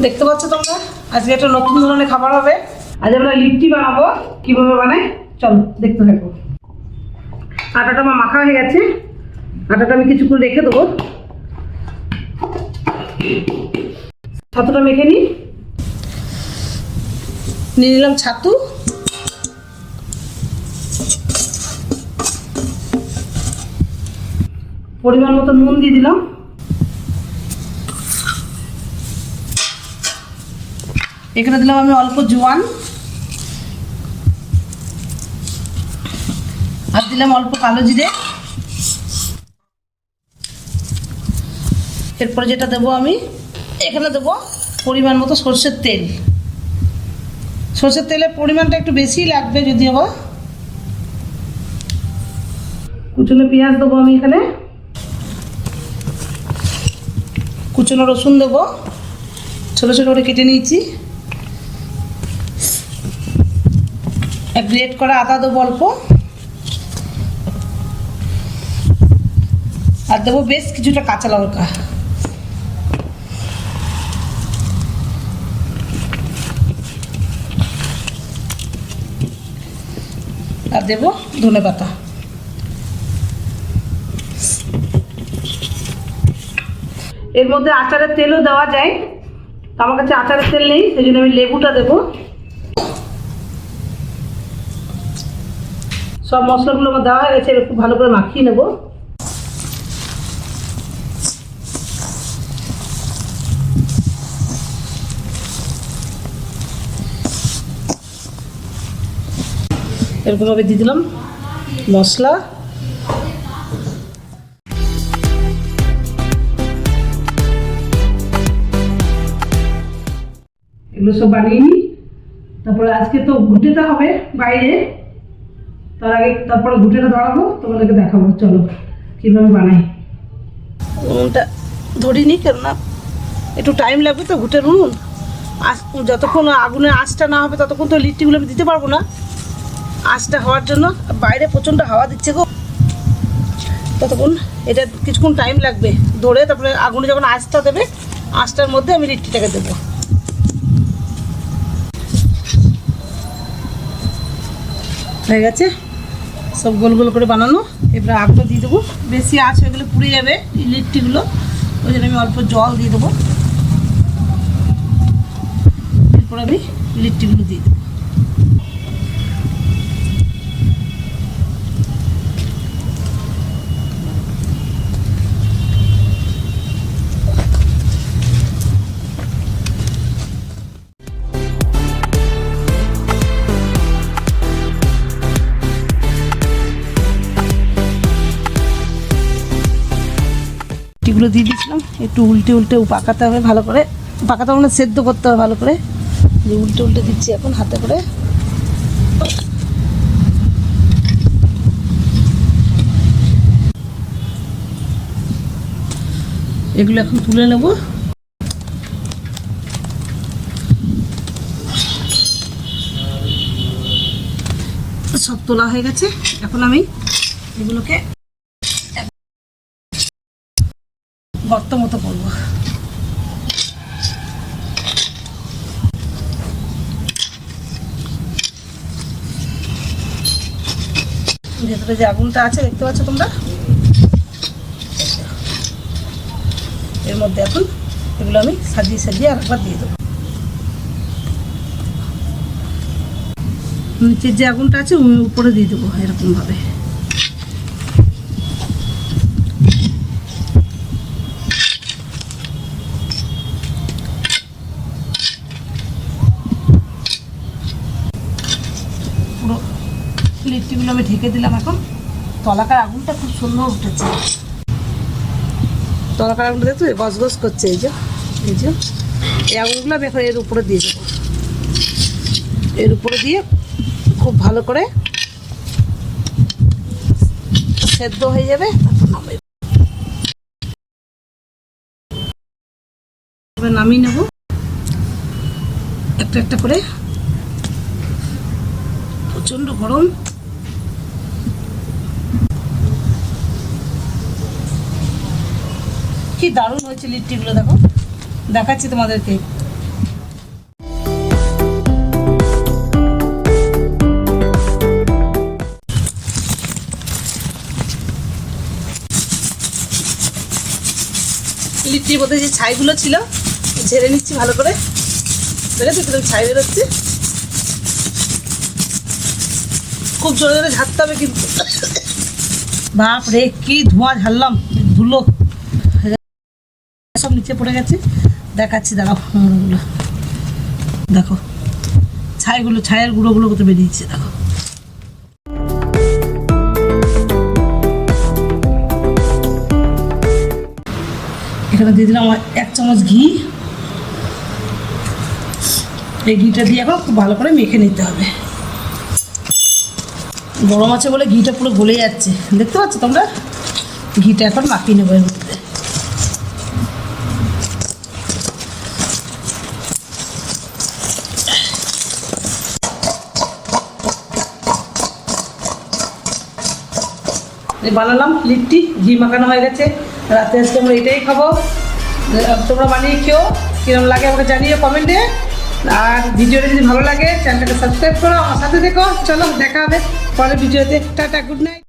দেখতে পাচ্ছ তোমরা, আজকে একটা নতুন ধরনের খাবার হবে। আজ আমরা লিট্টি বানাবো। কিভাবে বানাই চলো দেখতে থাকো। আটাটা আমার মাখা হয়ে গেছে, আটাটা আমি কিছুক্ষণ রেখে দেবো। ছাতুটা মেখে নিই। নিয়ে নিলাম ছাতু, পরিমাণ মতো নুন দিয়ে দিলাম, এখানে দিলাম আমি অল্প জোয়ান, আর দিলাম অল্প কালো জিরে। এরপরে যেটা দেবো আমি এখানে দেবো পরিমাণ মতো সরষের তেল। সরষের তেলের পরিমাণটা একটু বেশি লাগবে যদিও বা। কুচনো পেঁয়াজ দেবো আমি এখানে, কুচনো রসুন দেবো, ছোটো ছোটো করে কেটে নিয়েছি। গ্রেট করা আদা দেবো অল্প, আর দেবো বেশ কিছুটা কাঁচা লঙ্কা, আর দেবো ধনে পাতা। এর মধ্যে আচারের তেলও দেওয়া যায়, আমার কাছে আচারের তেল নেই, সেই জন্য আমি লেবুটা দেবো। সব মশলাগুলো আমার দেওয়া হয়ে গেছে, একটু ভালো করে মাখিয়ে নেবো। এরকমভাবে দিয়ে দিলাম মশলা। এগুলো সব বানিয়ে নিই, তারপরে আজকে তো ঘুটেতে হবে বাইরে, তার আগে তারপরে ঘুটেটা ধরাবো, তোমাদেরকে দেখাবো। চলো কীভাবে বানাই। উনুনটা ধরিনি, কেননা একটু টাইম লাগবে তো ঘুটের উনুন। যতক্ষণ আগুনের আঁচটা না হবে ততক্ষণ তো লিট্টিগুলো আমি দিতে পারবো না। আঁচটা হওয়ার জন্য বাইরে প্রচণ্ড হাওয়া দিচ্ছে গো, ততক্ষণ এটা কিছুক্ষণ টাইম লাগবে ধরে, তারপরে আগুনে যখন আঁচটা দেবে আঁচটার মধ্যে আমি লিট্টিটাকে দেবো। হয়ে গেছে সব গোল গোল করে বানানো। এবারে আগুনটা দিয়ে দেবো, বেশি আঁচ হয়ে গেলে পুড়ে যাবে এই লিট্টিগুলো, ওই জন্য আমি অল্প জল দিয়ে দেবো। এরপর আমি লিট্টিগুলো দিয়ে দেবো। লিট্টিগুলো দিয়ে দিয়েছিলাম, একটু উল্টে উল্টে পাকাতে হবে ভালো করে, পাকাতে মানে সেদ্ধ করতে হবে ভালো করে। যে উল্টে উল্টে দিচ্ছি এখন হাতে করে। এগুলো এখন তুলে নেব। সব তোলা হয়ে গেছে, এখন আমি এগুলোকে গর্ত মতো করবো। ভেতরে যে আগুনটা আছে দেখতে পাচ্ছ তোমরা, এর মধ্যে এখন এগুলো আমি সাজিয়ে সাজিয়ে আরেকবার দিয়ে দেবো। নিচের যে আগুনটা আছে উপরে দিয়ে দেবো এরকমভাবে। পুরো লিট্টিগুলো আমি ঢেকে দিলাম। এখন তলাকার আগুনটা খুব সুন্দর উঠেছে, তলাকার আগুনটা দেখছো গসগস করছে। এই যে এই আগুনগুলো আমি এখন এর উপরে দিয়ে দেবো। এর উপরে দিয়ে খুব ভালো করে সেদ্ধ হয়ে যাবে, তারপর নামিয়ে নেব একটা একটা করে। প্রচন্ড গরম, কি দারুণ হয়েছে লিট্টিগুলো। দেখো দেখাচ্ছি তোমাদেরকে, লিট্টির মধ্যে যে ছাইগুলো ছিল ঝেড়ে নিচ্ছি ভালো করে। দেখেছি কিন্তু ছাই বেরোচ্ছে, খুব জোরে জোরে ঝাড়তে হবে কিন্তু। বাপ রে কি ধোঁয়া ঝাড়লাম, ধুলো সব নিচে পড়ে গেছে। দেখাচ্ছি দাঁড়াও, গুলো দেখো, ছাইগুলো, ছায়ের গুঁড়োগুলো কত বেরিয়েছে দেখো। এখানে দিয়ে দিলাম 1 চামচ ঘি। এই ঘিটা দিয়ে এখন খুব ভালো করে মেখে নিতে হবে। গরম আছে বলে ঘিটা পুরো গলে যাচ্ছে, দেখতে পাচ্ছ তোমরা। ঘিটা এখন মাখিয়ে নেবো এর মধ্যে। বানালাম লিট্টি, ঘি মাখানো হয়ে গেছে। রাতে আজকে আমরা এটাই খাবো। তোমরা বানিয়ে খেও, কিরকম লাগে আমাকে জানিও কমেন্টে। আর ভিডিওটা যদি ভালো লাগে চ্যানেলটাকে সাবস্ক্রাইব করো, আমার সাথে দেখো। চলো দেখা হবে পরের ভিডিওতে। Tata, good night.